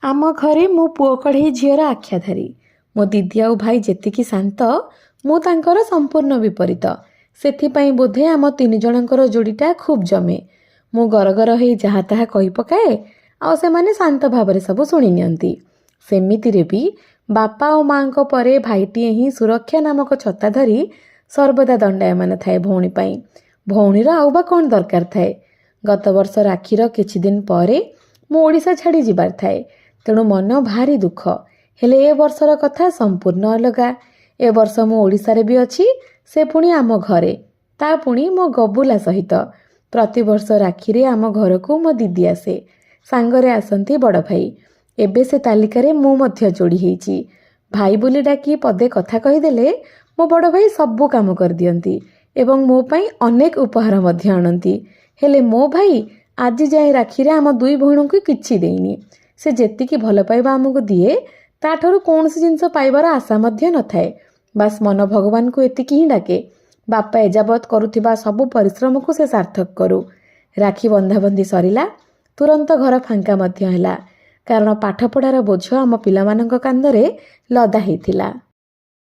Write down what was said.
आम घरे मो पुओ कढ़ई झीर आख्याधारी मो दीदी आउ भाई जेतिकी शांत मु तांकर संपूर्ण विपरीत। सेथिपाई बोधे आम तीन जनकर जोड़ीटा खूब जमे। मु गरगर हो जहाँ ताहा कही पकाए आउ से माने शांत भाव सब शुणी नियंती। सेमितिरे भी बापा और माँ को परे भाईटीए ही सुरक्षा नामक छता धरी सर्वदा दंडायमान थाए भौणी पाई। भौणीर आउ बा कौन दरकार थाए। गत वर्ष राखीर किछि दिन परे मु ओडिशा छाड़ी जिबार थाए। तेणु मन भारी दुख। हेले ए वर्षर कथा संपूर्ण अलगा। ए वर्ष मु ओडिशारे भी अछि, से पुणी आम घरे, ता पुणी मो गबुला सहित। प्रति वर्ष राखी रे आम घर को मो दीदी आसे, सांगरे आसंती बड़ भाई। एबे से तालिकारे मु मध्य जोड़ी हेची। भाई बोली डाकी पदे कथा कहीदेले मो बड़ भाई सबु काम कर दियंती एवं मो पाई अनेक उपहार मध्य आनंती। हेले मो भाई आज जाए राखी रे आम दुई भौणों को किछि देइनी। से जेतिकी भल पाइबा आमको दिए ताठरू कौनसी जिनस पाइबार आशा मध्य न थाए। बास मन भगवान को एतिकी ही डाके बापा एजाबत करुथिबा सबु परिश्रम को से सार्थक करू। राखी बंधाबंधी सरिला तुरंत घर फांका मध्य हैला, कारण पाठपढ़ार बोझ आम पिलामानंक कांधरे लदा हेथिला।